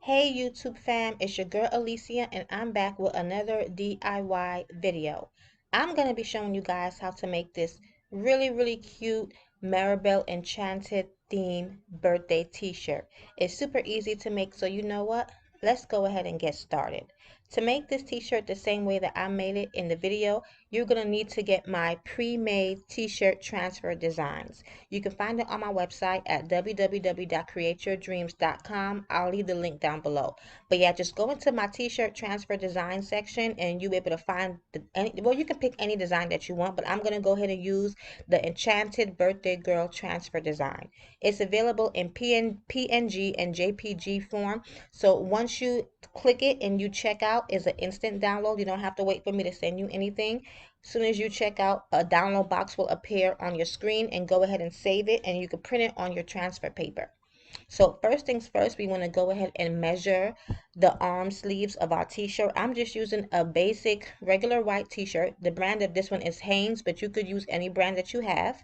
Hey YouTube fam, it's your girl Alicia and I'm back with another DIY video. I'm going to be showing you guys how to make this really cute Maribel Enchanted theme birthday t-shirt. It's super easy to make, so you know what? Let's go ahead and get started. To make this t-shirt the same way that I made it in the video, you're going to need to get my pre-made t-shirt transfer designs. You can find it on my website at www.createyourdreams.com. I'll leave the link down below. But yeah, just go into my t-shirt transfer design section and you'll be able to find well, you can pick any design that you want, but I'm going to go ahead and use the Enchanted Birthday Girl transfer design. It's available in PNG and JPG form. So once you click it and you check out, it's an instant download. You don't have to wait for me to send you anything. As soon as you check out, a download box will appear on your screen, and go ahead and save it, and you can print it on your transfer paper. So first things first, we want to go ahead and measure the arm sleeves of our t-shirt. I'm just using a basic regular white t-shirt. The brand of this one is Hanes, but you could use any brand that you have.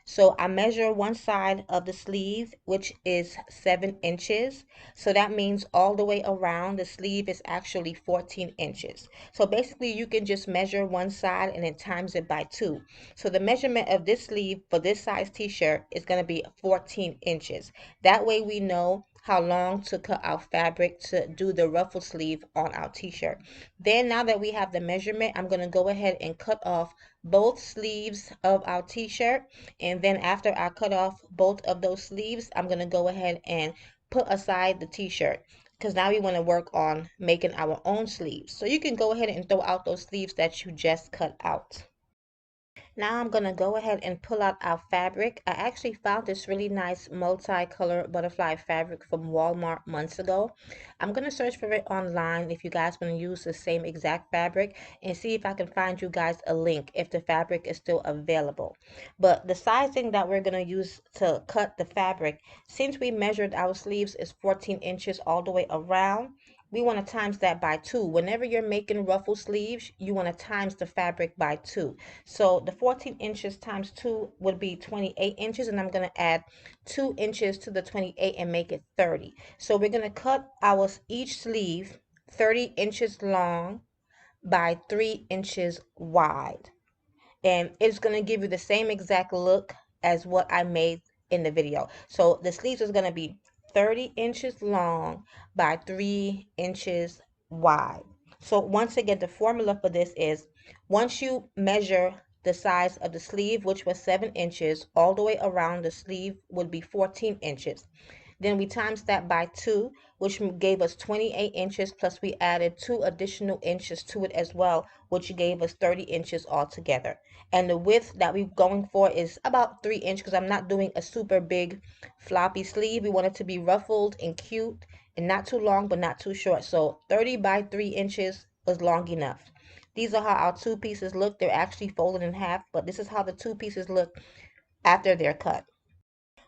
So I measure one side of the sleeve, which is 7 inches. So that means all the way around the sleeve is actually 14 inches. So basically you can just measure one side and then times it by 2. So the measurement of this sleeve for this size t-shirt is going to be 14 inches. That way we know how long to cut our fabric to do the ruffle sleeve on our t-shirt. Then now that we have the measurement, I'm going to go ahead and cut off both sleeves of our t-shirt, and then after I cut off both of those sleeves, I'm going to go ahead and put aside the t-shirt, because now we want to work on making our own sleeves. So you can go ahead and throw out those sleeves that you just cut out. Now I'm going to go ahead and pull out our fabric. I actually found this really nice multicolor butterfly fabric from Walmart months ago. I'm going to search for it online if you guys want to use the same exact fabric, and see if I can find you guys a link if the fabric is still available. But the sizing that we're going to use to cut the fabric, since we measured our sleeves is 14 inches all the way around, we want to times that by 2. Whenever you're making ruffle sleeves, you want to times the fabric by 2. So the 14 inches times 2 would be 28 inches, and I'm going to add 2 inches to the 28 and make it 30. So we're going to cut our each sleeve 30 inches long by 3 inches wide. And it's going to give you the same exact look as what I made in the video. So the sleeves is going to be 30 inches long by 3 inches wide. So once again, the formula for this is, once you measure the size of the sleeve, which was 7 inches, all the way around the sleeve would be 14 inches. Then we times that by 2, which gave us 28 inches, plus we added 2 additional inches to it as well, which gave us 30 inches altogether. And the width that we're going for is about 3 inches, because I'm not doing a super big floppy sleeve. We want it to be ruffled and cute and not too long but not too short. So 30 by 3 inches was long enough. These are how our two pieces look. They're actually folded in half, but this is how the two pieces look after they're cut.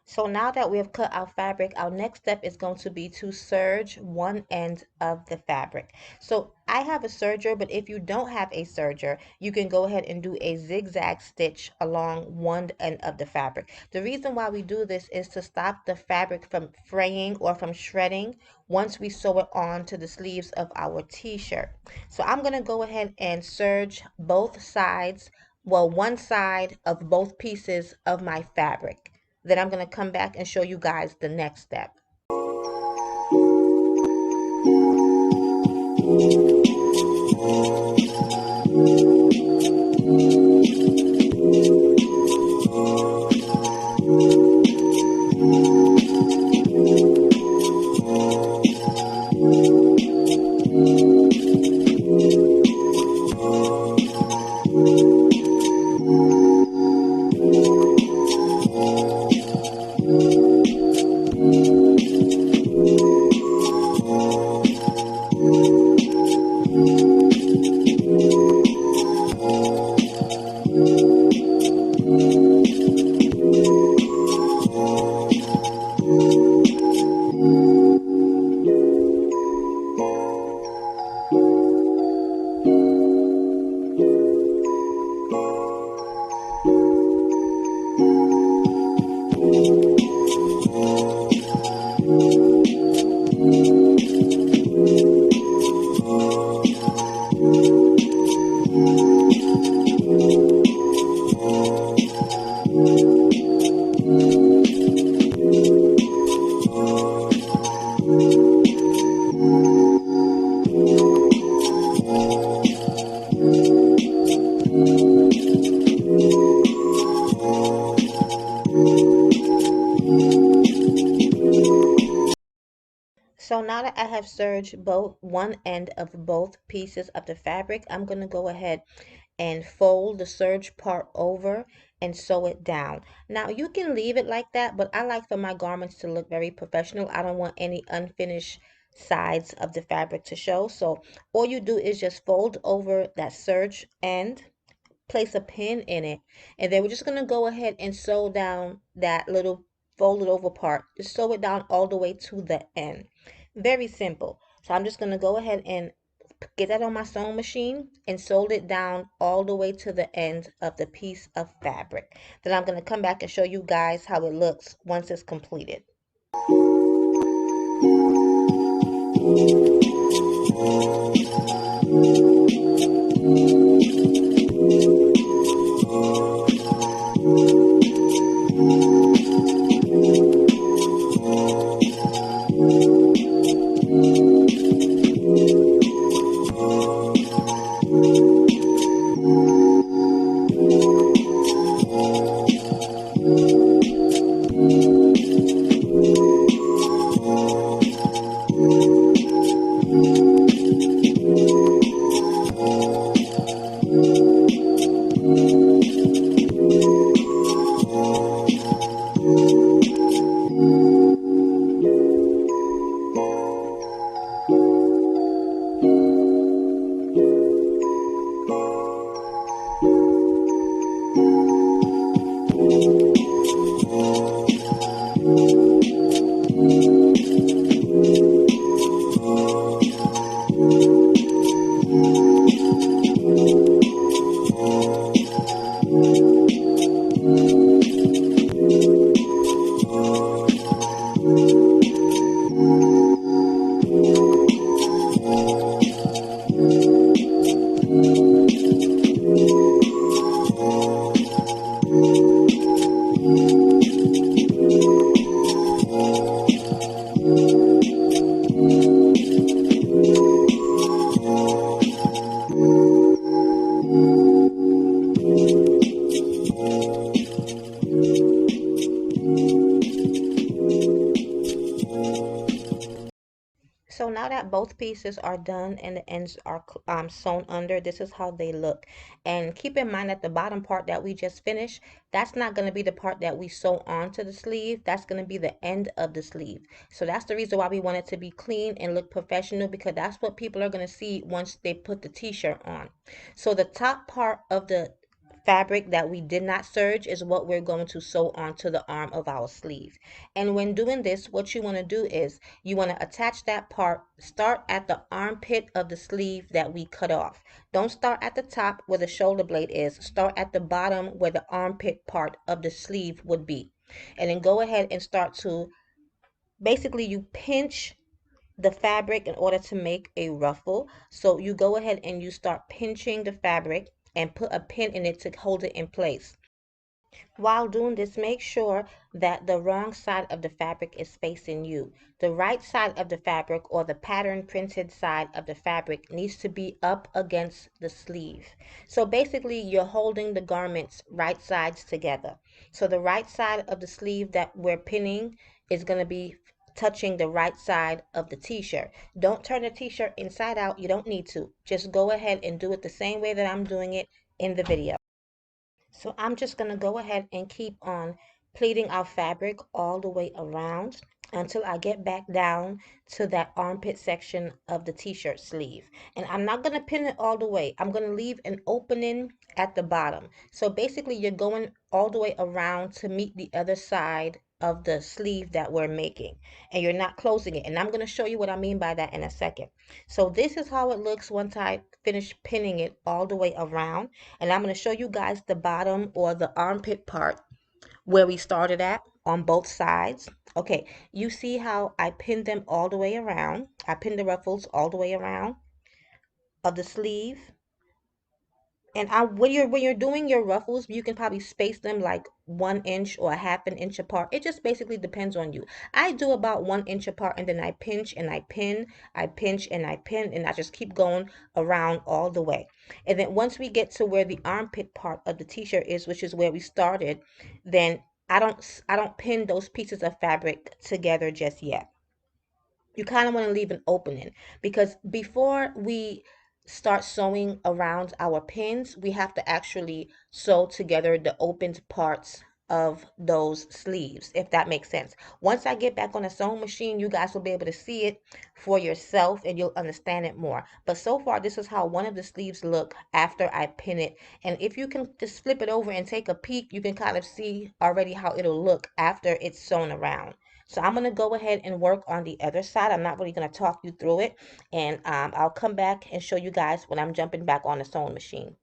So now that we have cut our fabric, our next step is going to be to serge one end of the fabric. So I have a serger, but if you don't have a serger, you can go ahead and do a zigzag stitch along one end of the fabric. The reason why we do this is to stop the fabric from fraying or from shredding once we sew it on to the sleeves of our t-shirt. So I'm going to go ahead and serge both sides, well, one side of both pieces of my fabric. Then I'm going to come back and show you guys the next step. So now that I have serged both one end of both pieces of the fabric, I'm going to go ahead and fold the serge part over and sew it down. Now you can leave it like that, but I like for my garments to look very professional. I don't want any unfinished sides of the fabric to show. So all you do is just fold over that serge end, place a pin in it, and then we're just going to go ahead and sew down that little folded over part. Just sew it down all the way to the end. Very simple. So I'm just going to go ahead and get that on my sewing machine and sew it down all the way to the end of the piece of fabric. Then I'm going to come back and show you guys how it looks once it's completed. So now that both pieces are done and the ends are sewn under, this is how they look. And keep in mind that the bottom part that we just finished, that's not going to be the part that we sew onto the sleeve. That's going to be the end of the sleeve. So that's the reason why we want it to be clean and look professional, because that's what people are going to see once they put the t-shirt on. So the top part of the fabric that we did not serge is what we're going to sew onto the arm of our sleeve. And when doing this, what you want to do is you want to attach that part, start at the armpit of the sleeve that we cut off. Don't start at the top where the shoulder blade is. Start at the bottom where the armpit part of the sleeve would be. And then go ahead and start to, basically you pinch the fabric in order to make a ruffle. So you go ahead and you start pinching the fabric and put a pin in it to hold it in place. While doing this, make sure that the wrong side of the fabric is facing you. The right side of the fabric, or the pattern printed side of the fabric, needs to be up against the sleeve. So basically you're holding the garment's right sides together. So the right side of the sleeve that we're pinning is going to be touching the right side of the t-shirt. Don't turn the t-shirt inside out. You don't need to. Just go ahead and do it the same way that I'm doing it in the video. So I'm just going to go ahead and keep on pleating our fabric all the way around until I get back down to that armpit section of the t-shirt sleeve. And I'm not going to pin it all the way. I'm going to leave an opening at the bottom. So basically you're going all the way around to meet the other side of the sleeve that we're making, and you're not closing it. And I'm going to show you what I mean by that in a second. So this is how it looks once I finish pinning it all the way around. And I'm going to show you guys the bottom, or the armpit part, where we started at on both sides. Okay, you see how I pinned them all the way around. I pinned the ruffles all the way around of the sleeve. And when you're doing your ruffles, you can probably space them like 1 inch or a half an inch apart. It just basically depends on you. I do about 1 inch apart, and then I pinch and I pin, I pinch and I pin, and I just keep going around all the way. And then once we get to where the armpit part of the t-shirt is, which is where we started, then I don't pin those pieces of fabric together just yet. you kind of want to leave an opening, because before we start sewing around our pins, we have to actually sew together the opened parts of those sleeves, if that makes sense. Once I get back on the sewing machine, you guys will be able to see it for yourself and you'll understand it more. But so far, this is how one of the sleeves look after I pin it. And if you can just flip it over and take a peek, you can kind of see already how it'll look after it's sewn around. So I'm going to go ahead and work on the other side. I'm not really going to talk you through it. And I'll come back and show you guys when I'm jumping back on the sewing machine.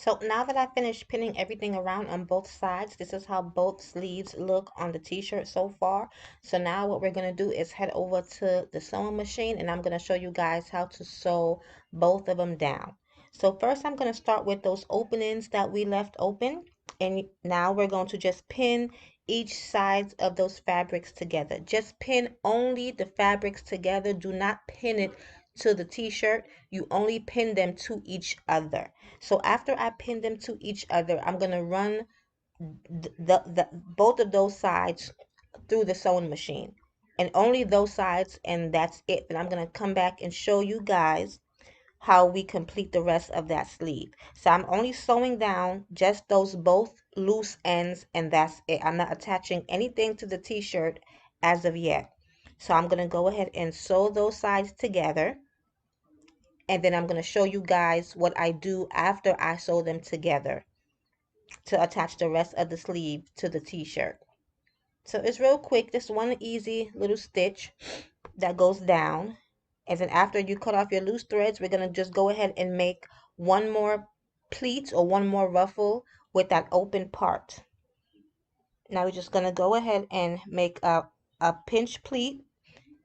So now that I finished pinning everything around on both sides, this is how both sleeves look on the t-shirt so far. So now what we're going to do is head over to the sewing machine and I'm going to show you guys how to sew both of them down. So first I'm going to start with those openings that we left open. And now we're going to just pin each sides of those fabrics together. Just pin only the fabrics together. Do not pin it to the t-shirt. You only pin them to each other. So after I pin them to each other, I'm going to run both of those sides through the sewing machine, and only those sides, and that's it. And I'm going to come back and show you guys how we complete the rest of that sleeve. So I'm only sewing down just those both loose ends, and that's it. I'm not attaching anything to the t-shirt as of yet. So I'm going to go ahead and sew those sides together, and then I'm going to show you guys what I do after I sew them together to attach the rest of the sleeve to the t-shirt. So it's real quick, just one easy little stitch that goes down. And then after you cut off your loose threads, we're going to just go ahead and make one more pleat or one more ruffle with that open part. Now we're just going to go ahead and make a pinch pleat,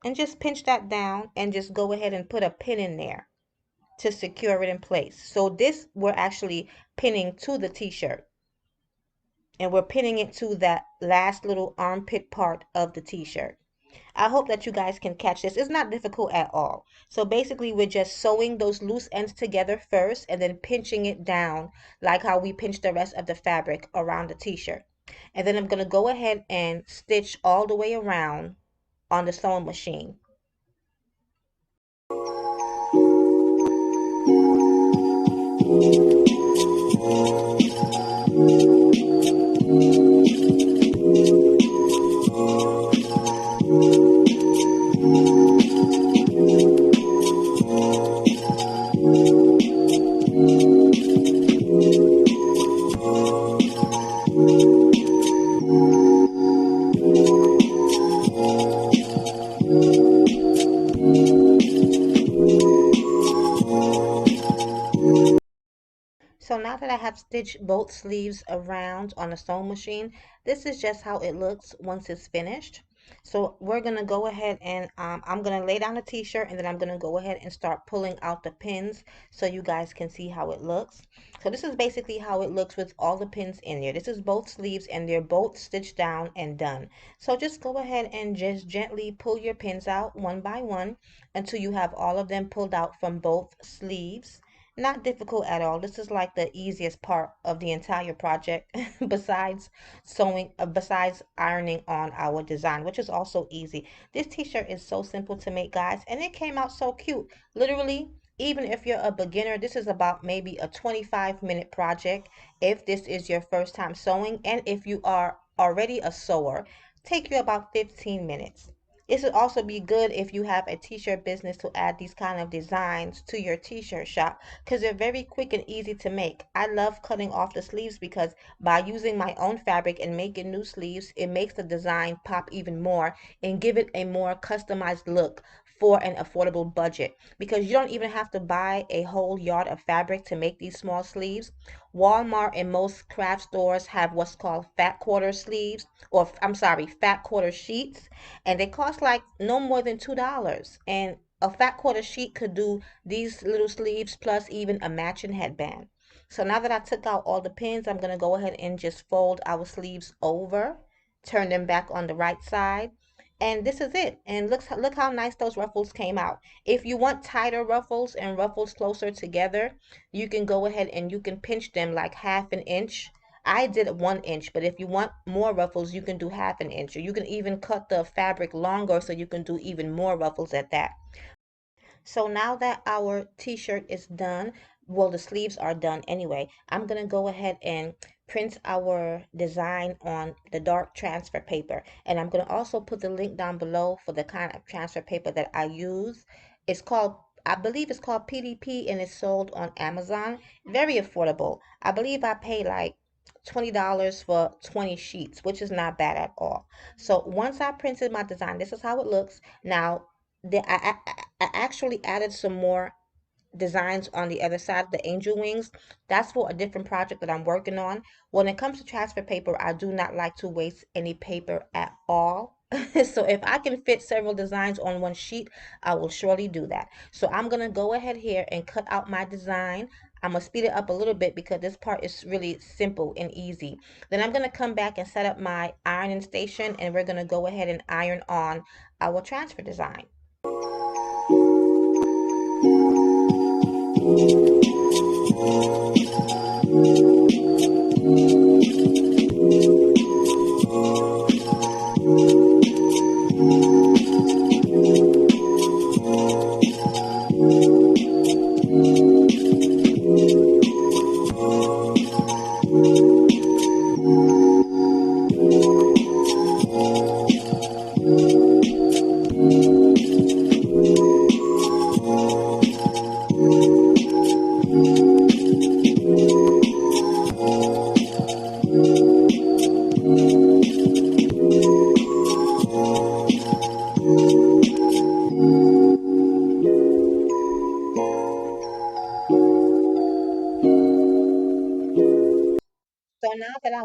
and just pinch that down and just go ahead and put a pin in there to secure it in place. So this, we're actually pinning to the t-shirt, and we're pinning it to that last little armpit part of the t-shirt. I hope that you guys can catch this. It's not difficult at all. So basically, we're just sewing those loose ends together first and then pinching it down like how we pinch the rest of the fabric around the t-shirt. And then I'm going to go ahead and stitch all the way around on the sewing machine. So now that I have stitched both sleeves around on the sewing machine, this is just how it looks once it's finished. So we're going to go ahead and I'm going to lay down the t-shirt, and then I'm going to go ahead and start pulling out the pins so you guys can see how it looks. So this is basically how it looks with all the pins in there. This is both sleeves, and they're both stitched down and done. So just go ahead and just gently pull your pins out one by one until you have all of them pulled out from both sleeves. Not difficult at all. This is like the easiest part of the entire project besides sewing, besides ironing on our design, which is also easy. This t-shirt is so simple to make, guys, and it came out so cute. Literally, even if you're a beginner, this is about maybe a 25-minute project if this is your first time sewing, and if you are already a sewer, take you about 15 minutes. This would also be good if you have a t-shirt business to add these kind of designs to your t-shirt shop, because they're very quick and easy to make. I love cutting off the sleeves because by using my own fabric and making new sleeves, it makes the design pop even more and give it a more customized look for an affordable budget, because you don't even have to buy a whole yard of fabric to make these small sleeves. Walmart and most craft stores have what's called fat quarter sleeves, or I'm sorry, fat quarter sheets, and they cost like no more than $2. And a fat quarter sheet could do these little sleeves plus even a matching headband. So now that I took out all the pins, I'm going to go ahead and just fold our sleeves over, turn them back on the right side, and this is it. And look how nice those ruffles came out. If you want tighter ruffles and ruffles closer together, you can go ahead and you can pinch them like half an inch. I did 1 inch, but if you want more ruffles, you can do half an inch, or you can even cut the fabric longer so you can do even more ruffles at that. So now that our t-shirt is done, well, the sleeves are done anyway, I'm going to go ahead and print our design on the dark transfer paper. And I'm going to also put the link down below for the kind of transfer paper that I use. It's called, I believe it's called PDP, and it's sold on Amazon. Very affordable. I believe I pay like $20 for 20 sheets, which is not bad at all. So once I printed my design, this is how it looks. Now, I actually added some more designs on the other side, the angel wings. That's for a different project that I'm working on. When it comes to transfer paper, I do not like to waste any paper at all. So if I can fit several designs on one sheet, I will surely do that. So I'm going to go ahead here and cut out my design. I'm going to speed it up a little bit because this part is really simple and easy. Then I'm going to come back and set up my ironing station, and we're going to go ahead and iron on our transfer design.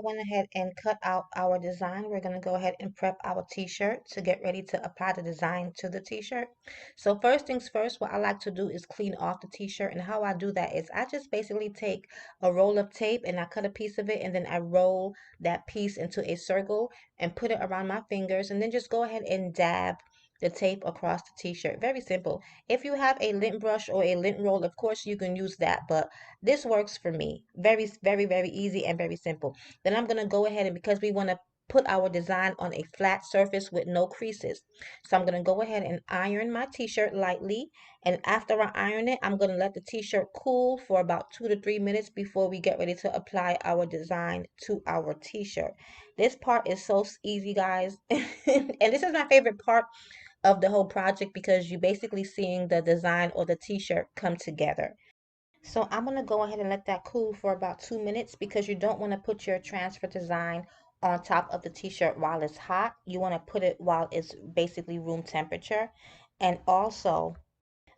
went ahead and cut out our design. We're going to go ahead and prep our t-shirt to get ready to apply the design to the t-shirt. So first things first, what I like to do is clean off the t-shirt. And how I do that is I just basically take a roll of tape and I cut a piece of it, and then I roll that piece into a circle and put it around my fingers, and then just go ahead and dab the tape across the t-shirt. Very simple. If you have a lint brush or a lint roll, of course you can use that, but this works for me. Very easy and very simple. Then I'm going to go ahead, and because we want to put our design on a flat surface with no creases, so I'm going to go ahead and iron my t-shirt lightly. And after I iron it, I'm going to let the t-shirt cool for about 2 to 3 minutes before we get ready to apply our design to our t-shirt. This part is so easy, guys. And this is my favorite part of the whole project, because you're basically seeing the design or the t-shirt come together. So I'm going to go ahead and let that cool for about 2 minutes, because you don't want to put your transfer design on top of the t-shirt while it's hot. You want to put it while it's basically room temperature. And also,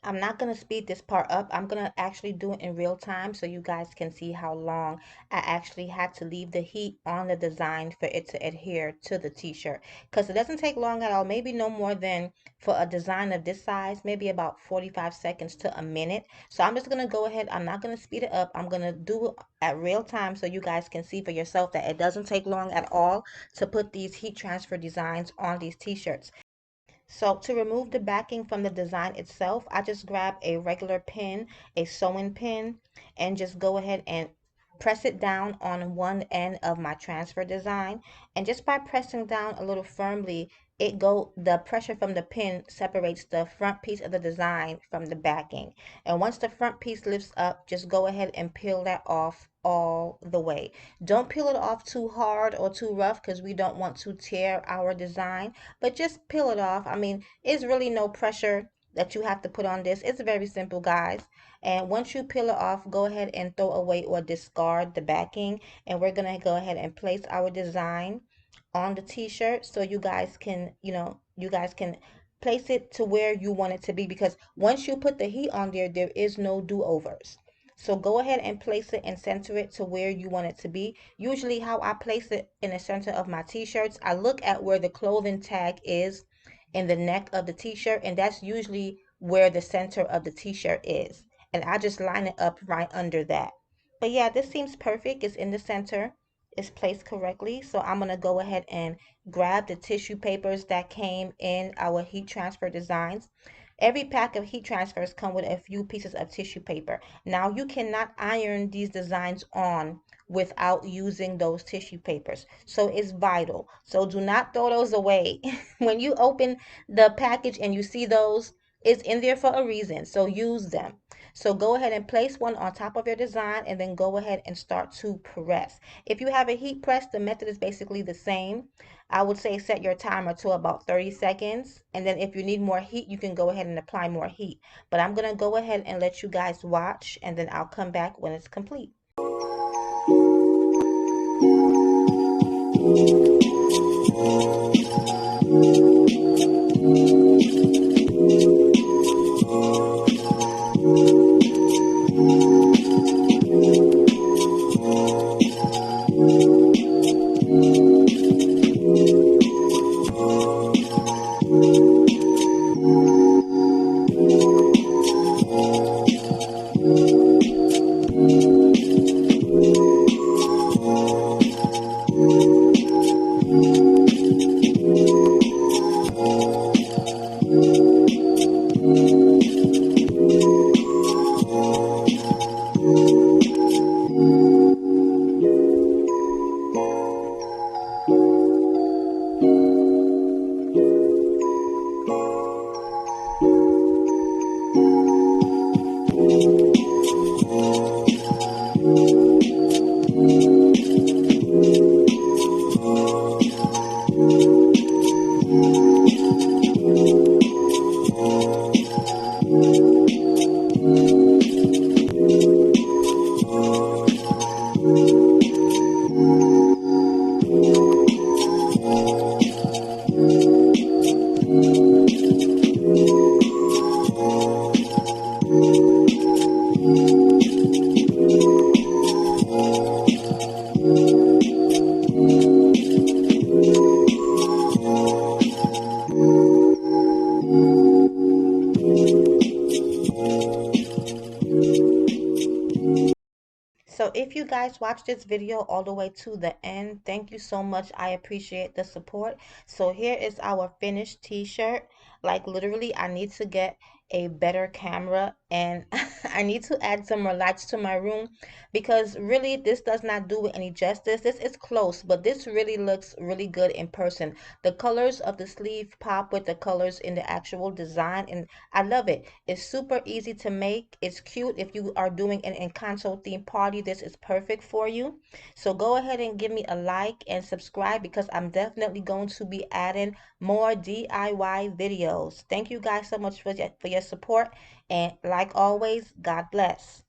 I'm not going to speed this part up. I'm going to actually do it in real time so you guys can see how long I actually had to leave the heat on the design for it to adhere to the t-shirt. Because it doesn't take long at all, maybe no more than, for a design of this size, maybe about 45 seconds to a minute. So I'm just going to go ahead. I'm not going to speed it up. I'm going to do it at real time so you guys can see for yourself that it doesn't take long at all to put these heat transfer designs on these t-shirts. So to remove the backing from the design itself, I just grab a regular pin, a sewing pin, and just go ahead and press it down on one end of my transfer design. And just by pressing down a little firmly, the pressure from the pin separates the front piece of the design from the backing. And once the front piece lifts up, just go ahead and peel that off all the way. Don't peel it off too hard or too rough, because we don't want to tear our design, but just peel it off. I mean, it's really no pressure that you have to put on this. It's very simple, guys. And once you peel it off, go ahead and throw away or discard the backing. And we're going to go ahead and place our design on the t-shirt so you guys can, you guys can place it to where you want it to be, because once you put the heat on there, there is no do-overs. So go ahead and place it and center it to where you want it to be. Usually how I place it in the center of my t-shirts, I look at where the clothing tag is in the neck of the t-shirt, and that's usually where the center of the t-shirt is. And I just line it up right under that. But yeah, this seems perfect. It's in the center. It's placed correctly. So I'm going to go ahead and grab the tissue papers that came in our heat transfer designs. Every pack of heat transfers come with a few pieces of tissue paper. Now you cannot iron these designs on without using those tissue papers. So it's vital. So do not throw those away. When you open the package and you see those, it's in there for a reason. So use them. So go ahead and place one on top of your design, and then go ahead and start to press. If you have a heat press, the method is basically the same. I would say set your timer to about 30 seconds. And then if you need more heat, you can go ahead and apply more heat. But I'm going to go ahead and let you guys watch, and then I'll come back when it's complete. if you guys watch this video all the way to the end, thank you so much. I appreciate the support. So here is our finished t-shirt. Like literally, I need to get a better camera, and I need to add some more lights to my room, because really this does not do it any justice. This is close, but this really looks really good in person. The colors of the sleeve pop with the colors in the actual design, and I love it. It's super easy to make. It's cute. If you are doing an Encanto theme party, this is perfect for you. So go ahead and give me a like and subscribe, because I'm definitely going to be adding more DIY videos. Thank you guys so much for your support, and like always, God bless.